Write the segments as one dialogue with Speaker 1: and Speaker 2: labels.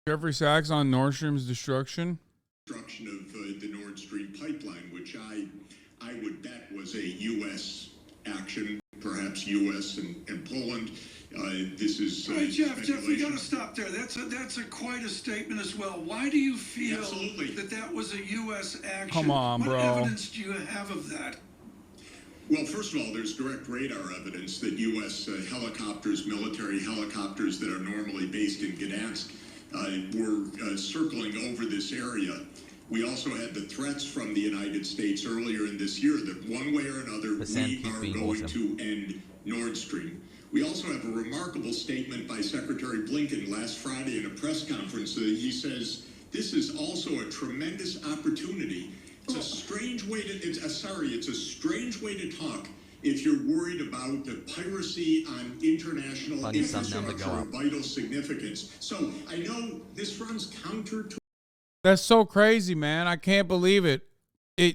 Speaker 1: Jeffrey Sachs on Nordstream's destruction.
Speaker 2: Destruction of the Nordstream pipeline, which I would bet was a U.S. action, perhaps U.S. and Poland. This is
Speaker 3: Jeff, we got to stop there. That's quite a statement as well. Why do you feel that was a U.S. action?
Speaker 1: Come on, bro.
Speaker 3: What evidence do you have of that?
Speaker 2: Well, first of all, there's direct radar evidence that U.S. Helicopters, military helicopters that are normally based in Gdansk, were circling over this area. We also had the threats from the United States earlier in this year that one way or another we are going to end Nord Stream. We also have a remarkable statement by Secretary Blinken last Friday in a press conference. He says, this is also a tremendous opportunity. It's a strange way to, it's a strange way to talk if you're worried about the piracy on international infrastructure of vital significance. So I know this runs counter to...
Speaker 1: That's so crazy, man. I can't believe it.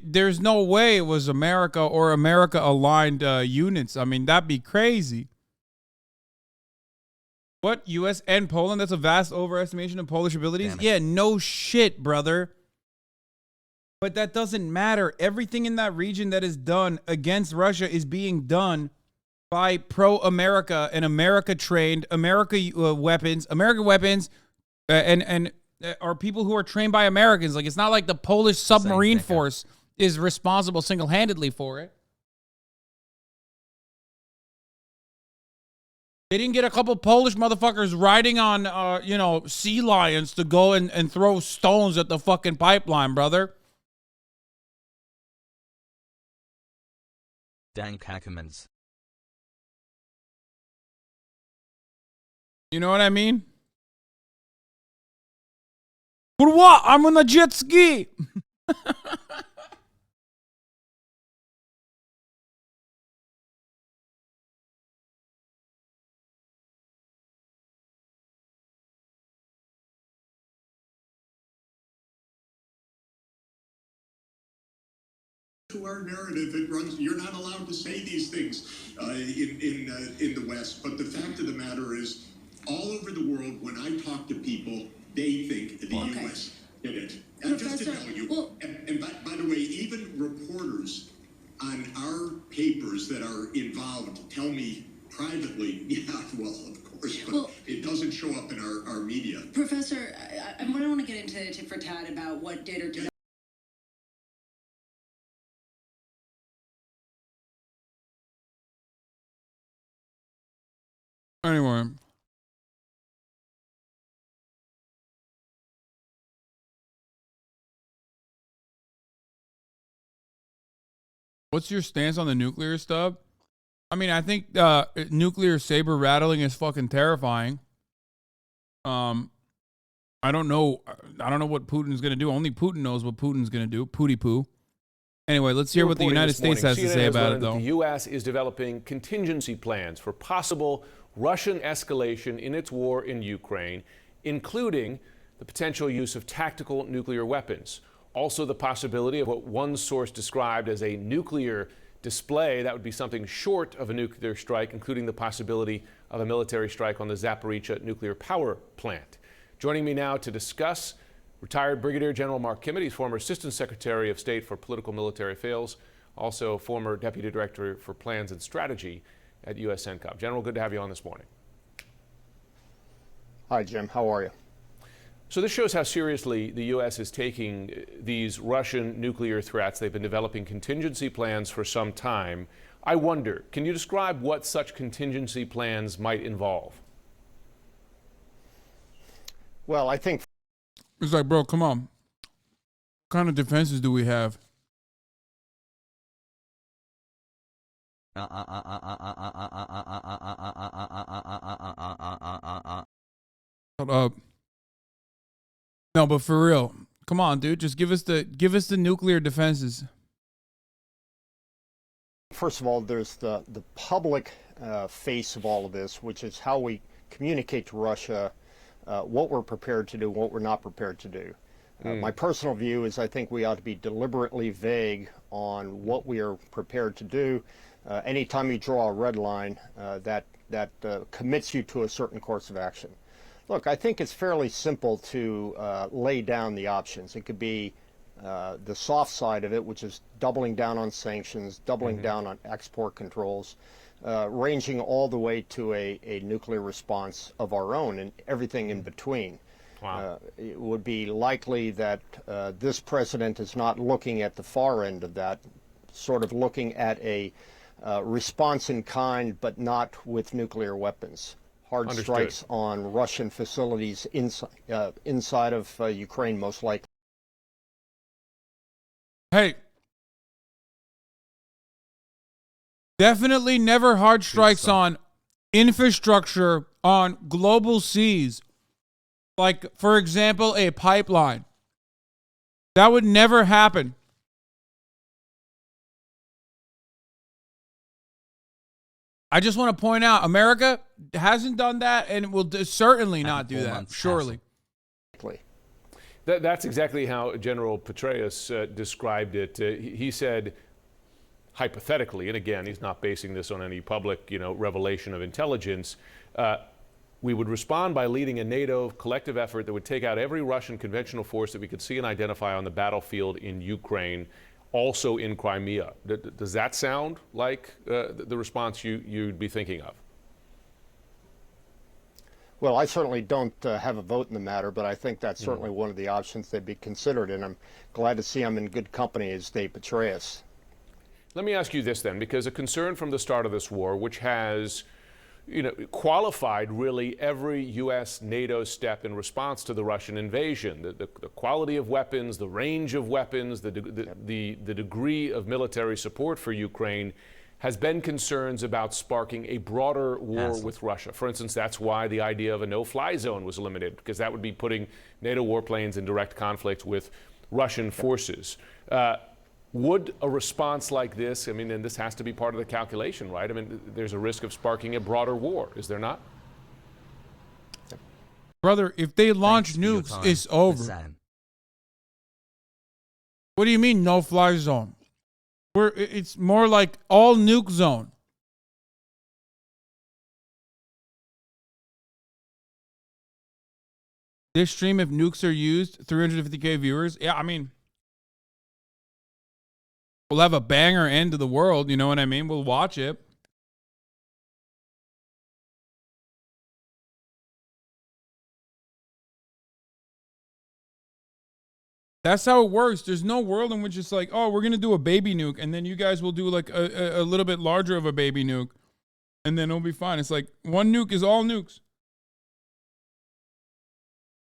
Speaker 1: There's no way it was America or America-aligned units. I mean, that'd be crazy. What? U.S. and Poland? That's a vast overestimation of Polish abilities? Yeah, no shit, brother. But that doesn't matter. Everything in that region that is done against Russia is being done by pro-America and America-trained, American weapons, and are people who are trained by Americans. Like, it's not like the Polish submarine force is responsible single-handedly for it. They didn't get a couple Polish motherfuckers riding on, sea lions to go and throw stones at the fucking pipeline, brother.
Speaker 4: Dank Hackermans.
Speaker 1: You know what I mean? For what? I'm on a jet ski.
Speaker 2: To our narrative, it runs. You're not allowed to say these things in the West. But the fact of the matter is, all over the world, when I talk to people, they think the U.S. did it. And just to tell you, and by the way, even reporters on our papers that are involved tell me privately, yeah, well, of course, but it doesn't show up in our media.
Speaker 5: Professor, I don't want to get into tit for tat about what did or did not.
Speaker 1: Anyway. What's your stance on the nuclear stuff? I mean, I think nuclear saber rattling is fucking terrifying. I don't know what Putin's going to do. Only Putin knows what Putin's going to do. Pooty poo. Anyway, let's hear what the United States has to say about it, though.
Speaker 6: The U.S. is developing contingency plans for possible Russian escalation in its war in Ukraine, including the potential use of tactical nuclear weapons. Also, the possibility of what one source described as a nuclear display. That would be something short of a nuclear strike, including the possibility of a military strike on the Zaporizhzhia nuclear power plant. Joining me now to discuss, retired Brigadier General Mark Kimmett. He's former Assistant Secretary of State for Political Military Affairs, also former Deputy Director for Plans and Strategy at U.S. CENTCOM. General, good to have you on this morning.
Speaker 7: Hi, Jim. How are you?
Speaker 6: So this shows how seriously the U.S. is taking these Russian nuclear threats. They've been developing contingency plans for some time. I wonder, can you describe what such contingency plans might involve?
Speaker 7: Well, I think...
Speaker 1: It's like, bro, come on. What kind of defenses do we have? Shut up. No, but for real, come on, dude. Just give us the nuclear defenses.
Speaker 7: First of all, there's the public face of all of this, which is how we communicate to Russia what we're prepared to do, what we're not prepared to do. My personal view is I think we ought to be deliberately vague on what we are prepared to do. Anytime you draw a red line, that commits you to a certain course of action. Look, I think it's fairly simple to lay down the options. It could be the soft side of it, which is doubling down on sanctions, doubling down on export controls, ranging all the way to a nuclear response of our own and everything in between.
Speaker 6: Wow.
Speaker 7: It would be likely that this president is not looking at the far end of that, sort of looking at a response in kind, but not with nuclear weapons. Hard
Speaker 6: Understood.
Speaker 7: strikes on Russian facilities inside of Ukraine, most likely.
Speaker 1: Hey, definitely never hard strikes on infrastructure on global seas. Like, for example, a pipeline. That would never happen. I just want to point out, America hasn't done that and will certainly not do that, surely.
Speaker 6: That's exactly how General Petraeus described it. He said, hypothetically, and again, he's not basing this on any public, revelation of intelligence, we would respond by leading a NATO collective effort that would take out every Russian conventional force that we could see and identify on the battlefield in Ukraine, also in Crimea. Does that sound like the response you'd be thinking of?
Speaker 7: Well, I certainly don't have a vote in the matter, but I think that's certainly one of the options they'd be considered, and I'm glad to see I'm in good company as Dave Petraeus.
Speaker 6: Let me ask you this then, because a concern from the start of this war, which has qualified really every U.S. NATO step in response to the Russian invasion, the quality of weapons, the range of weapons, the degree of military support for Ukraine, has been concerns about sparking a broader war with Russia. For instance, that's why the idea of a no-fly zone was eliminated, because that would be putting NATO warplanes in direct conflict with Russian forces. Would a response like this, and this has to be part of the calculation, right? There's a risk of sparking a broader war, is there not?
Speaker 1: Brother, if they launch nukes, it's over.
Speaker 4: Hasan.
Speaker 1: What do you mean no-fly zone? It's more like all nuke zone. This stream, if nukes are used, 350K viewers. Yeah, we'll have a banger end to the world. You know what I mean? We'll watch it. That's how it works. There's no world in which it's like, oh, we're going to do a baby nuke, and then you guys will do like a little bit larger of a baby nuke, and then it'll be fine. It's like one nuke is all nukes.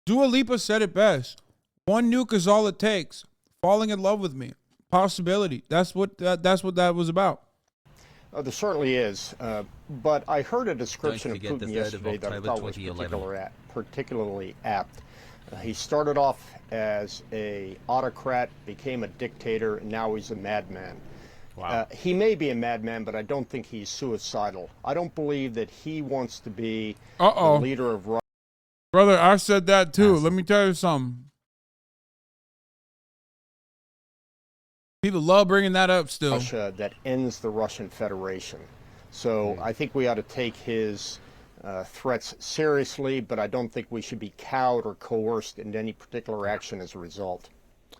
Speaker 1: Dua Lipa said it best. One nuke is all it takes. Falling in love with me. Possibility. That's what that was about.
Speaker 7: There certainly is. But I heard a description of Putin yesterday that I thought was particularly apt. He started off as an autocrat, became a dictator, and now he's a madman.
Speaker 6: Wow.
Speaker 7: He may be a madman, but I don't think he's suicidal. I don't believe that he wants to be the leader of Russia.
Speaker 1: Brother, I said that too. Let me tell you something. People love bringing that up still.
Speaker 7: Russia that ends the Russian Federation. So I think we ought to take his threats seriously, but I don't think we should be cowed or coerced into any particular action as a result.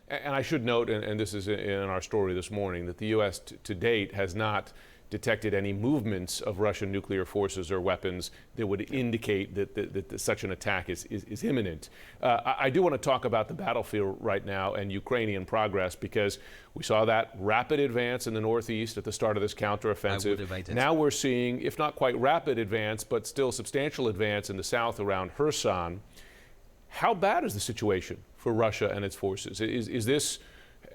Speaker 6: And I should note, and this is in our story this morning, that the U.S. to date has not detected any movements of Russian nuclear forces or weapons that would indicate that such an attack is imminent. I do want to talk about the battlefield right now and Ukrainian progress, because we saw that rapid advance in the northeast at the start of this counteroffensive. Now we're seeing, if not quite rapid advance, but still substantial advance in the south around Kherson. How bad is the situation for Russia and its forces?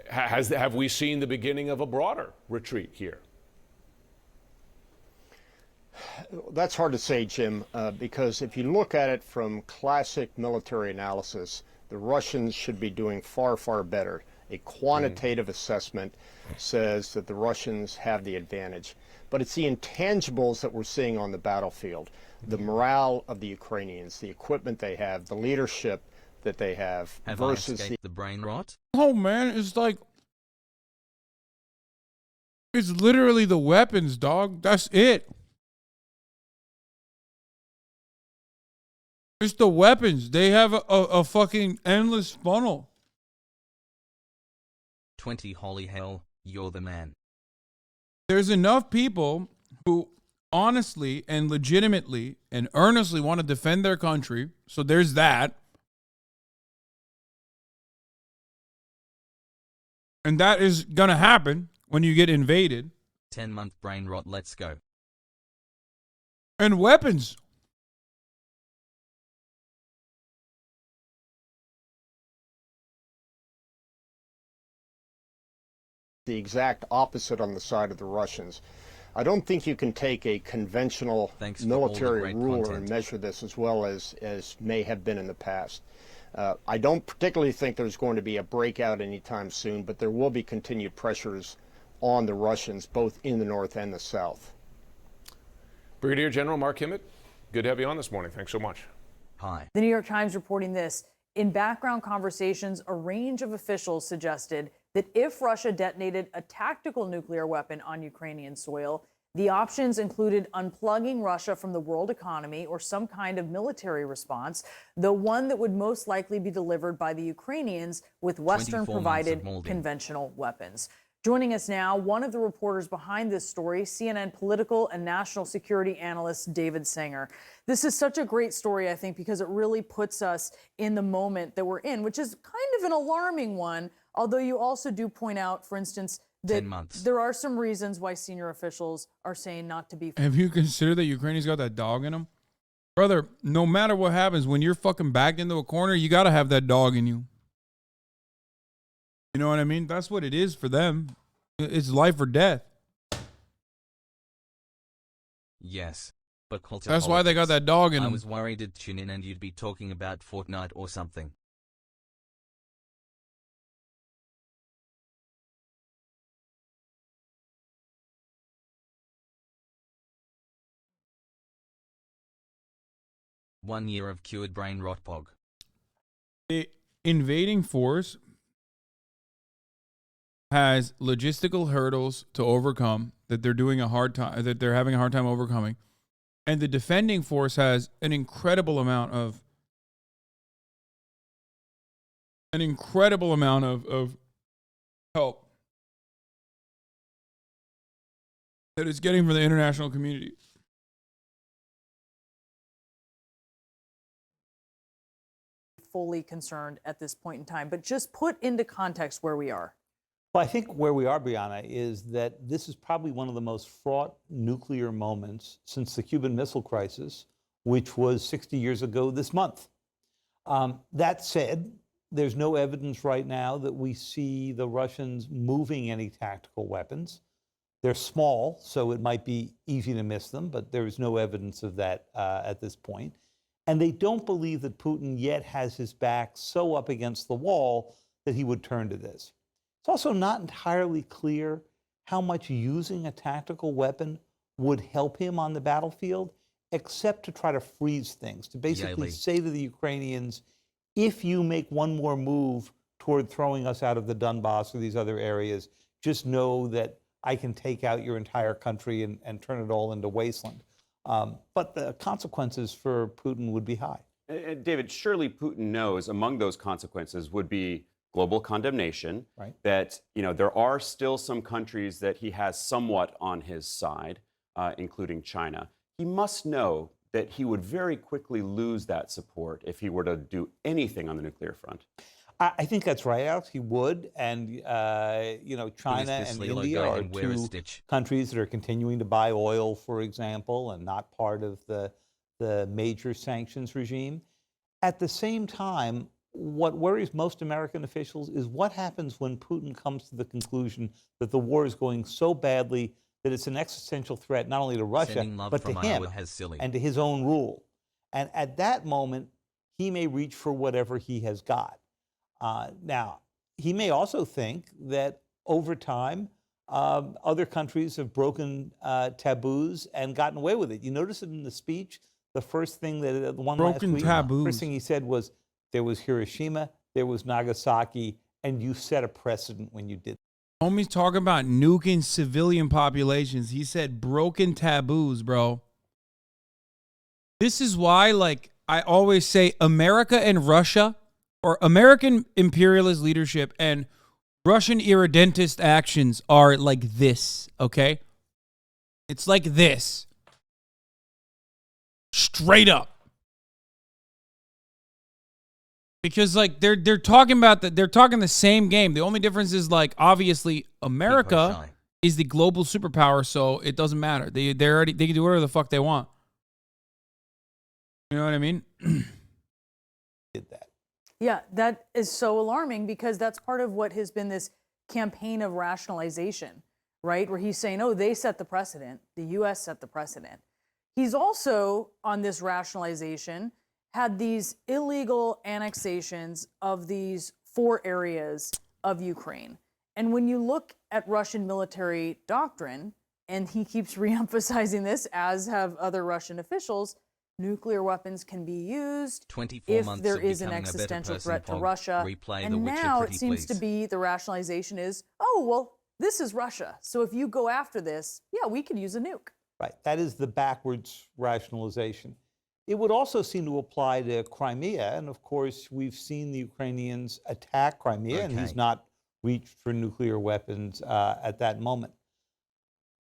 Speaker 6: Have we seen the beginning of a broader retreat here?
Speaker 7: That's hard to say, Jim, because if you look at it from classic military analysis, the Russians should be doing far, far better. A quantitative assessment says that the Russians have the advantage. But it's the intangibles that we're seeing on the battlefield, the morale of the Ukrainians, the equipment they have, the leadership that they have versus
Speaker 4: the brain rot?
Speaker 1: Oh, man, it's like, it's literally the weapons, dog. That's it. It's the weapons. They have a fucking endless funnel.
Speaker 4: 20 holy hell, you're the man.
Speaker 1: There's enough people who honestly and legitimately and earnestly want to defend their country. So there's that. And that is going to happen when you get invaded.
Speaker 4: 10-month brain rot, let's go.
Speaker 1: And weapons.
Speaker 7: The exact opposite on the side of the Russians. I don't think you can take a conventional
Speaker 4: Thanks for all the
Speaker 7: military
Speaker 4: great
Speaker 7: ruler
Speaker 4: content.
Speaker 7: and measure this as well as may have been in the past. I don't particularly think there's going to be a breakout anytime soon, but there will be continued pressures on the Russians, both in the north and the south.
Speaker 6: Brigadier General Mark Kimmett, good to have you on this morning. Thanks so much.
Speaker 4: Hi.
Speaker 8: The New York Times reporting this. In background conversations, a range of officials suggested that if Russia detonated a tactical nuclear weapon on Ukrainian soil, the options included unplugging Russia from the world economy or some kind of military response, the one that would most likely be delivered by the Ukrainians with Western-provided conventional weapons. Joining us now, one of the reporters behind this story, CNN political and national security analyst David Sanger. This is such a great story, I think, because it really puts us in the moment that we're in, which is kind of an alarming one, although you also do point out, for instance, that there are some reasons why senior officials are saying not to be.
Speaker 1: Have you considered that Ukrainians got that dog in them? Brother, no matter what happens, when you're fucking backed into a corner, you got to have that dog in you. You know what I mean? That's what it is for them. It's life or death.
Speaker 4: Yes. But culture
Speaker 1: That's why they got that dog in them.
Speaker 4: I was worried it'd tune in and you'd be talking about Fortnite or something. One year of cured brain rot, Pog.
Speaker 1: The invading force has logistical hurdles to overcome that they're having a hard time overcoming, and the defending force has an incredible amount of help that it's getting from the international community.
Speaker 8: Fully concerned at this point in time, but just put into context where we are.
Speaker 9: Well, I think where we are, Brianna, is that this is probably one of the most fraught nuclear moments since the Cuban Missile Crisis, which was 60 years ago this month. That said, there's no evidence right now that we see the Russians moving any tactical weapons. They're small, so it might be easy to miss them, but there is no evidence of that at this point. And they don't believe that Putin yet has his back so up against the wall that he would turn to this. It's also not entirely clear how much using a tactical weapon would help him on the battlefield, except to try to freeze things, to basically say to the Ukrainians, if you make one more move toward throwing us out of the Donbass or these other areas, just know that I can take out your entire country and turn it all into wasteland. But the consequences for Putin would be high.
Speaker 10: David, surely Putin knows among those consequences would be global condemnation,
Speaker 9: right?
Speaker 10: That, you know, there are still some countries that he has somewhat on his side, including China. He must know that he would very quickly lose that support if he were to do anything on the nuclear front.
Speaker 9: I think that's right, Alex. He would. And, you know, China and India are two countries that are continuing to buy oil, for example, and not part of the major sanctions regime. At the same time, what worries most American officials is what happens when Putin comes to the conclusion that the war is going so badly that it's an existential threat not only to Russia, but to him and to his own rule. And at that moment, he may reach for whatever he has got. Now, he may also think that over time, other countries have broken taboos and gotten away with it. You notice it in the speech. The first thing that the one last week, first thing he said was, there was Hiroshima, there was Nagasaki, and you set a precedent when you did.
Speaker 1: Homie's talking about nuking civilian populations. He said broken taboos, bro. This is why, like, I always say America and Russia, or American imperialist leadership and Russian irredentist actions are like this, okay? It's like this. Straight up. Because like they're talking about they're talking the same game. The only difference is like obviously America is the global superpower, so it doesn't matter. They can do whatever the fuck they want. You know what I mean?
Speaker 9: Did that.
Speaker 8: Yeah, that is so alarming because that's part of what has been this campaign of rationalization, right? Where he's saying, oh, they set the precedent. The U.S. set the precedent. He's also, on this rationalization, had these illegal annexations of these 4 areas of Ukraine. And when you look at Russian military doctrine, and he keeps reemphasizing this, as have other Russian officials, nuclear weapons can be used if there is an existential threat to Russia. And now it seems to be the rationalization is, oh, well, this is Russia. So if you go after this, yeah, we could use a nuke.
Speaker 9: Right. That is the backwards rationalization. It would also seem to apply to Crimea. And of course, we've seen the Ukrainians attack Crimea, and he's not reached for nuclear weapons at that moment.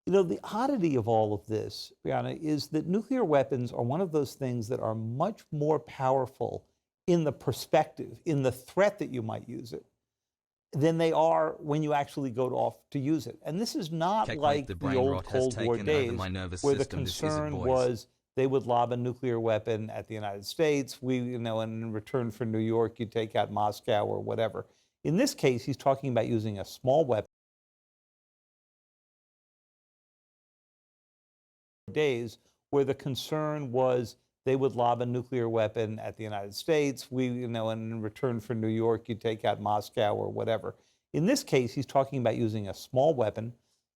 Speaker 9: You know, the oddity of all of this, Brianna, is that nuclear weapons are one of those things that are much more powerful in the perspective, in the threat that you might use it, than they are when you actually go off to use it. And this is not like the old Cold War days where the concern was they would lob a nuclear weapon at the United States, and in return for New York, you take out Moscow or whatever. In this case, he's talking about using a small weapon. Days where the concern was they would lob a nuclear weapon at the United States, and in return for New York, you take out Moscow or whatever. In this case, he's talking about using a small weapon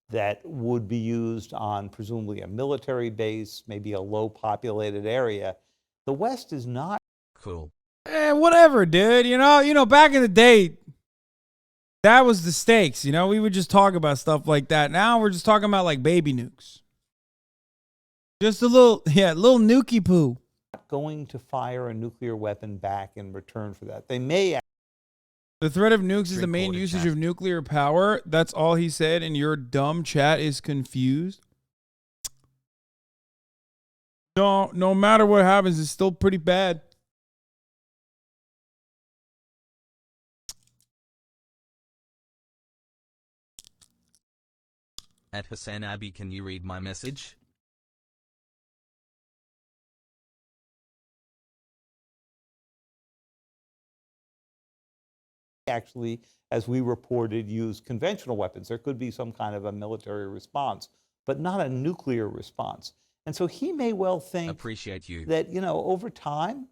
Speaker 9: that would be used on presumably a military base, maybe a low populated area. The West is not
Speaker 4: cool.
Speaker 1: Whatever, dude. You know, back in the day, that was the stakes. You know, we would just talk about stuff like that. Now we're just talking about like baby nukes. Just a little nukey poo.
Speaker 9: Going to fire a nuclear weapon back in return for that. They may.
Speaker 1: The threat of nukes is the main usage of nuclear power. That's all he said, and your dumb chat is confused. No matter what happens, it's still pretty bad.
Speaker 4: At HasanAbi, can you read my message?
Speaker 9: Actually, as we reported, use conventional weapons. There could be some kind of a military response, but not a nuclear response. And so he may well think that, over time,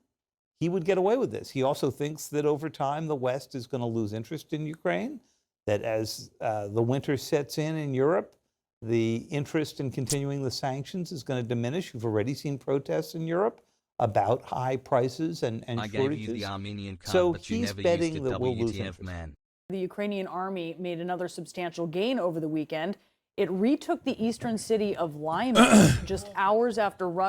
Speaker 9: he would get away with this. He also thinks that over time, the West is going to lose interest in Ukraine, that as the winter sets in Europe, the interest in continuing the sanctions is going to diminish. You've already seen protests in Europe about high prices and shortages.
Speaker 4: I gave you the Armenian card,
Speaker 9: so
Speaker 4: but you
Speaker 9: he's
Speaker 4: never
Speaker 9: betting
Speaker 4: used it,
Speaker 9: that we'll lose
Speaker 4: WTF,
Speaker 9: interest.
Speaker 4: man.
Speaker 8: The Ukrainian army made another substantial gain over the weekend. It retook the eastern city of Lyman just hours after Russia